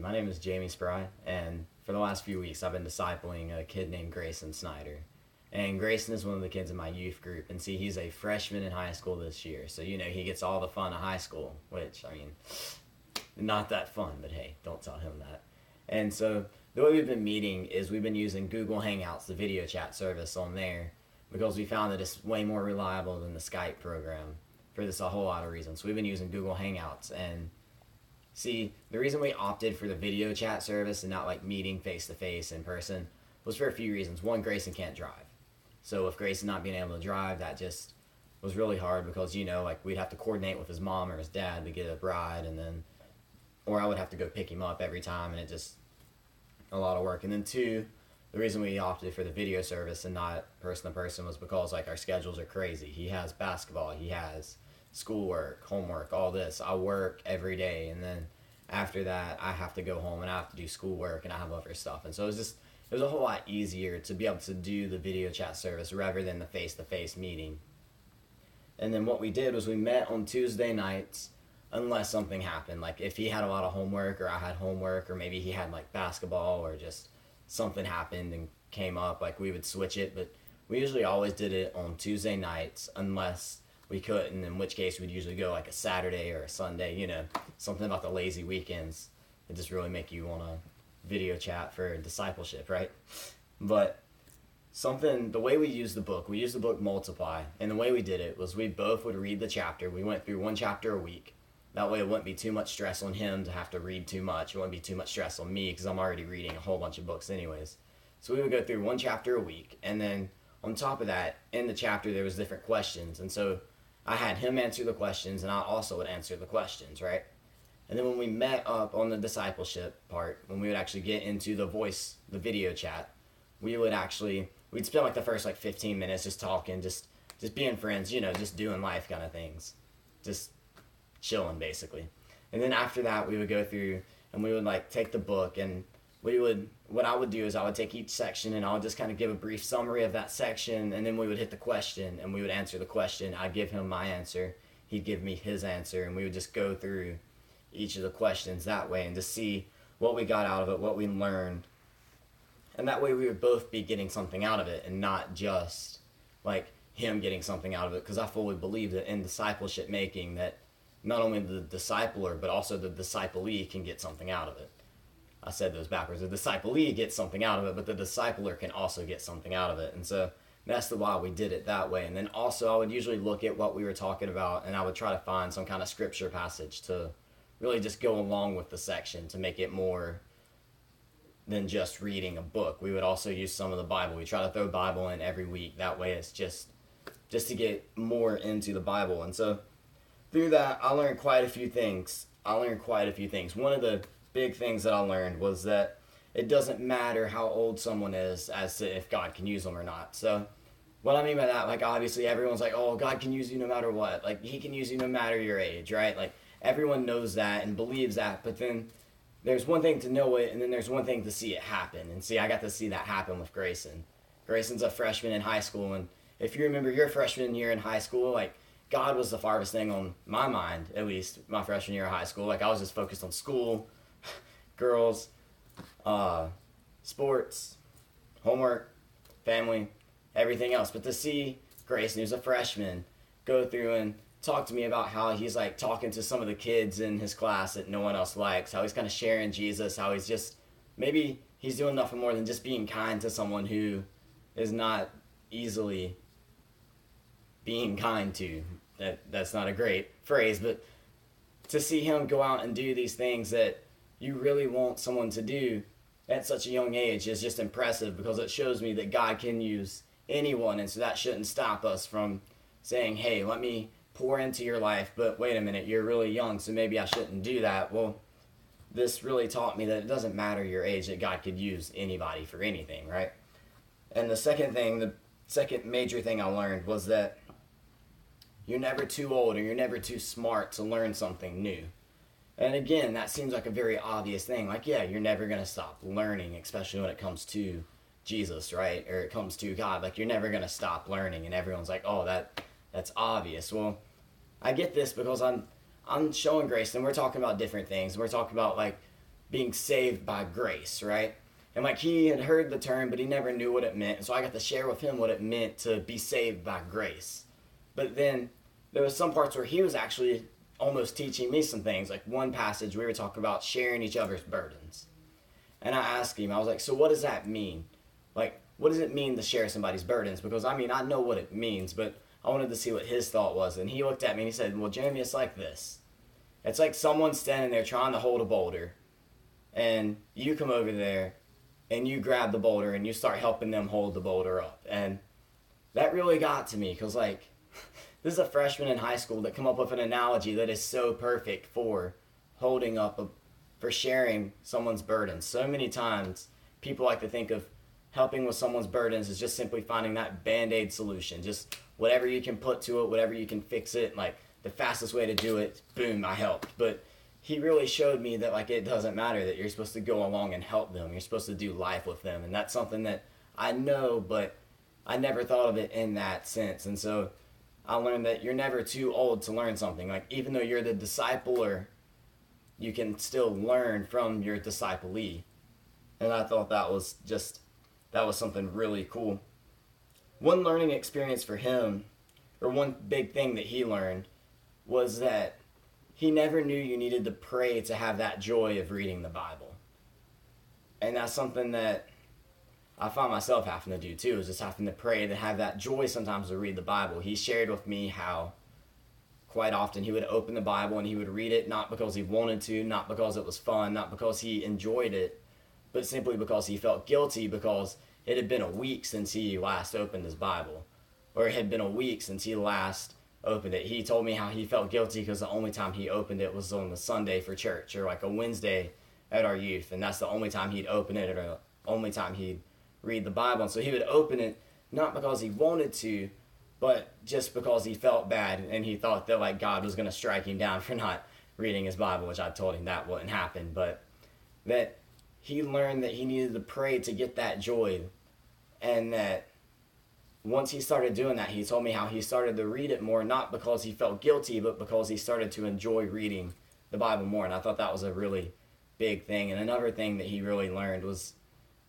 My name is Jamie Spry, and for the last few weeks I've been discipling a kid named Grayson Snyder. And Grayson is one of the kids in my youth group, and see, he's a freshman in high school this year, so he gets all the fun of high school, which, not that fun, but hey, don't tell him that. And so the way we've been meeting is we've been using Google Hangouts, the video chat service on there, because we found that it's way more reliable than the Skype program for this a whole lot of reasons. So we've been using Google Hangouts, and see, the reason we opted for the video chat service and not like meeting face to face in person was for a few reasons. One, Grayson can't drive. So with Grayson not being able to drive, that just was really hard because, we'd have to coordinate with his mom or his dad to get a ride, or I would have to go pick him up every time, and it just, a lot of work. And then two, the reason we opted for the video service and not person to person was because our schedules are crazy. He has basketball, he has schoolwork, homework, all this. I work every day, and then after that I have to go home and I have to do schoolwork and I have other stuff. And so it was a whole lot easier to be able to do the video chat service rather than the face-to-face meeting. And then what we did was we met on Tuesday nights unless something happened. Like if he had a lot of homework or I had homework, or maybe he had basketball, or just something happened and came up, we would switch it. But we usually always did it on Tuesday nights unless we couldn't, in which case we'd usually go a Saturday or a Sunday, something about the lazy weekends that just really make you want to video chat for discipleship, right? But the way we used the book Multiply, and the way we did it was we both would read the chapter. We went through one chapter a week. That way it wouldn't be too much stress on him to have to read too much. It wouldn't be too much stress on me because I'm already reading a whole bunch of books anyways. So we would go through one chapter a week, and then on top of that, in the chapter there was different questions. And so I had him answer the questions, and I also would answer the questions, right? And then when we met up on the discipleship part, when we would actually get into the video chat, we'd spend the first 15 minutes just talking, just being friends, just doing life kind of things. Just chilling basically. And then after that we would go through and we would take the book, and what I would do is I would take each section and I would just kind of give a brief summary of that section, and then we would hit the question and we would answer the question. I'd give him my answer, he'd give me his answer, and we would just go through each of the questions that way and to see what we got out of it, what we learned. And that way we would both be getting something out of it and not just him getting something out of it, because I fully believe that in discipleship making that not only the discipler but also the disciplee can get something out of it. I said those backwards. The disciplee gets something out of it, but the discipler can also get something out of it. And so that's why we did it that way. And then also I would usually look at what we were talking about, and I would try to find some kind of scripture passage to really just go along with the section to make it more than just reading a book. We would also use some of the Bible. We try to throw Bible in every week. That way it's just to get more into the Bible. And so through that, I learned quite a few things. One of the big things that I learned was that it doesn't matter how old someone is as to if God can use them or not. So what I mean by that, obviously everyone's oh, God can use you no matter what. He can use you no matter your age, right? Everyone knows that and believes that, but then there's one thing to know it, and then there's one thing to see it happen. And see, I got to see that happen with Grayson. Grayson's a freshman in high school, and if you remember your freshman year in high school, God was the farthest thing on my mind, at least my freshman year of high school. I was just focused on school, girls, sports, homework, family, everything else. But to see Grayson, who's a freshman, go through and talk to me about how he's talking to some of the kids in his class that no one else likes, how he's kind of sharing Jesus, how he's just, maybe he's doing nothing more than just being kind to someone who is not easily being kind to. That's not a great phrase, but to see him go out and do these things that you really want someone to do at such a young age is just impressive, because it shows me that God can use anyone. And so that shouldn't stop us from saying, hey, let me pour into your life, but wait a minute, you're really young, so maybe I shouldn't do that. Well, this really taught me that it doesn't matter your age, that God could use anybody for anything, right? And the second major thing I learned was that you're never too old or you're never too smart to learn something new. And again, that seems like a very obvious thing. Yeah, you're never going to stop learning, especially when it comes to Jesus, right? Or it comes to God. You're never going to stop learning. And everyone's oh, that's obvious. Well, I get this because I'm showing Grayson. We're talking about different things. We're talking about being saved by grace, right? And like he had heard the term, but he never knew what it meant. And so I got to share with him what it meant to be saved by grace. But then there was some parts where he was actually almost teaching me some things. Like one passage we were talking about sharing each other's burdens. And I asked him, I was like, so what does that mean? Like, what does it mean to share somebody's burdens? Because I mean, I know what it means, but I wanted to see what his thought was. And he looked at me and he said, well, Jeremy, it's like this. It's like someone standing there trying to hold a boulder, and you come over there and you grab the boulder and you start helping them hold the boulder up. And that really got to me because, like, this is a freshman in high school that come up with an analogy that is so perfect for holding up, for sharing someone's burdens. So many times people like to think of helping with someone's burdens as just simply finding that Band-Aid solution. Just whatever you can put to it, whatever you can fix it, like the fastest way to do it, boom, I helped. But he really showed me that like it doesn't matter, that you're supposed to go along and help them. You're supposed to do life with them. And that's something that I know, but I never thought of it in that sense. And so I learned that you're never too old to learn something. Like even though you're the discipler, you can still learn from your disciplee. And I thought that was something really cool. One learning experience for him, or one big thing that he learned, was that he never knew you needed to pray to have that joy of reading the Bible. And that's something that I find myself having to do too, is just having to pray to have that joy sometimes to read the Bible. He shared with me how quite often he would open the Bible and he would read it not because he wanted to, not because it was fun, not because he enjoyed it, but simply because he felt guilty because it had been a week since he last opened his Bible, or it had been a week since he last opened it. He told me how he felt guilty because the only time he opened it was on the Sunday for church, or like a Wednesday at our youth, and that's the only time he'd open it, or the only time he'd read the Bible. And so he would open it not because he wanted to, but just because he felt bad and he thought that like God was going to strike him down for not reading his Bible, which I told him that wouldn't happen. But that he learned that he needed to pray to get that joy, and that once he started doing that, he told me how he started to read it more, not because he felt guilty, but because he started to enjoy reading the Bible more. And I thought that was a really big thing. And another thing that he really learned was,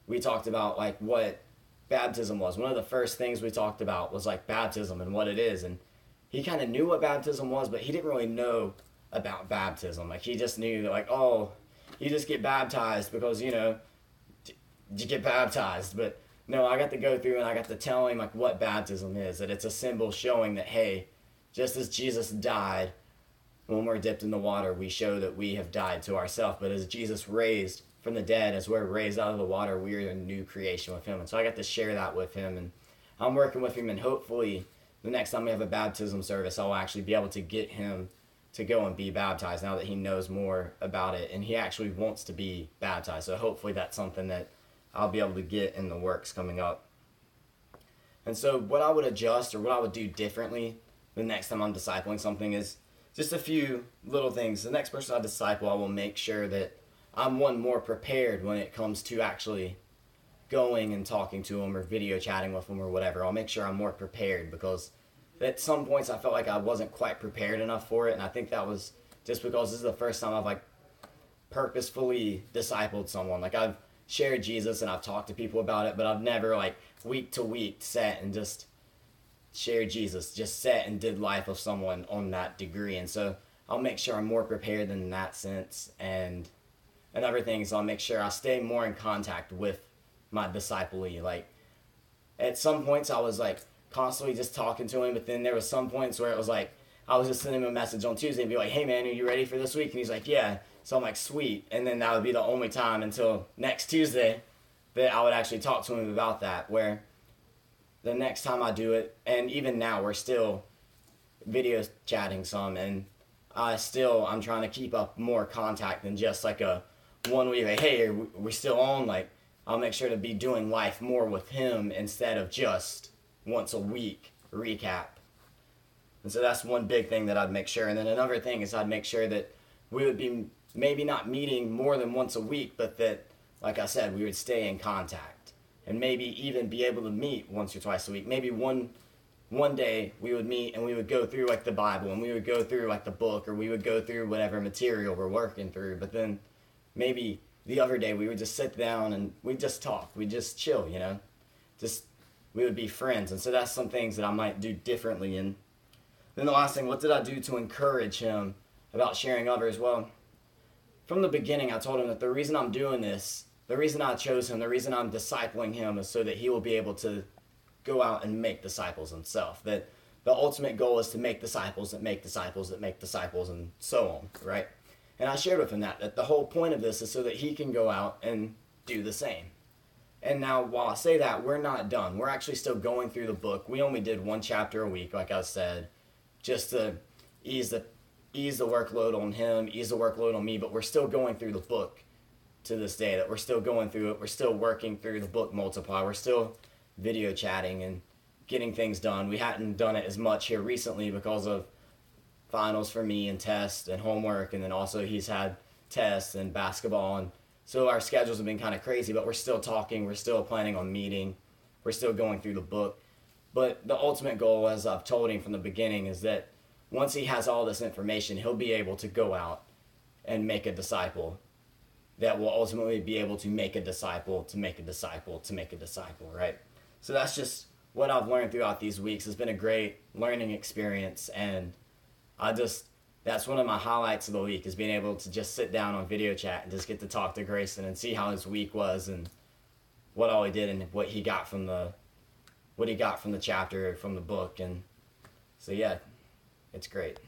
we talked about like what baptism was. One of the first things we talked about was like baptism and what it is. And he kind of knew what baptism was, but he didn't really know about baptism. Like he just knew that like, oh, you just get baptized because, you know, you get baptized. But no, I got to go through and I got to tell him like what baptism is, that it's a symbol showing that, hey, just as Jesus died, when we're dipped in the water, we show that we have died to ourselves. But as Jesus raised from the dead, as we're raised out of the water, we're a new creation with him. And so I got to share that with him, and I'm working with him, and hopefully the next time we have a baptism service, I'll actually be able to get him to go and be baptized now that he knows more about it, and he actually wants to be baptized. So hopefully that's something that I'll be able to get in the works coming up. And so what I would adjust, or what I would do differently the next time I'm discipling something, is just a few little things. The next person I disciple, I will make sure that I'm more prepared when it comes to actually going and talking to them or video chatting with them or whatever. I'll make sure I'm more prepared, because at some points I felt like I wasn't quite prepared enough for it. And I think that was just because this is the first time I've like purposefully discipled someone. Like I've shared Jesus and I've talked to people about it, but I've never like week to week sat and just shared Jesus, just sat and did life with someone on that degree. And so I'll make sure I'm more prepared in that sense. And another thing is I'll make sure I stay more in contact with my disciplee. Like at some points I was like constantly just talking to him, but then there was some points where it was like I was just sending him a message on Tuesday and be like, hey man, are you ready for this week? And he's like, yeah. So I'm like, sweet. And then that would be the only time until next Tuesday that I would actually talk to him about that, where the next time I do it, and even now we're still video chatting some, and I'm trying to keep up more contact than just like a 1 week, like, hey, are we still on? Like, I'll make sure to be doing life more with him instead of just once a week recap. And so that's one big thing that I'd make sure. And then another thing is I'd make sure that we would be maybe not meeting more than once a week, but that, like I said, we would stay in contact and maybe even be able to meet once or twice a week. Maybe one day we would meet and we would go through like the Bible, and we would go through like the book, or we would go through whatever material we're working through. But then maybe the other day we would just sit down and we'd just talk. We'd just chill, you know? Just, we would be friends. And so that's some things that I might do differently. And then the last thing, what did I do to encourage him about sharing others? Well, from the beginning, I told him that the reason I'm doing this, the reason I chose him, the reason I'm discipling him is so that he will be able to go out and make disciples himself. That the ultimate goal is to make disciples that make disciples that make disciples and so on, right? And I shared with him that the whole point of this is so that he can go out and do the same. And now, while I say that, we're not done. We're actually still going through the book. We only did one chapter a week, like I said, just to ease the workload on him, ease the workload on me, but we're still going through the book to this day, that we're still going through it. We're still working through the book Multiply. We're still video chatting and getting things done. We hadn't done it as much here recently because of finals for me and tests and homework, and then also he's had tests and basketball, and so our schedules have been kind of crazy, but we're still talking, we're still planning on meeting, we're still going through the book. But the ultimate goal, as I've told him from the beginning, is that once he has all this information, he'll be able to go out and make a disciple that will ultimately be able to make a disciple, to make a disciple, to make a disciple, right? So that's just what I've learned throughout these weeks. It's been a great learning experience, and that's one of my highlights of the week, is being able to just sit down on video chat and just get to talk to Grayson and see how his week was and what all he did and what he got from the chapter, from the book. And so yeah, it's great.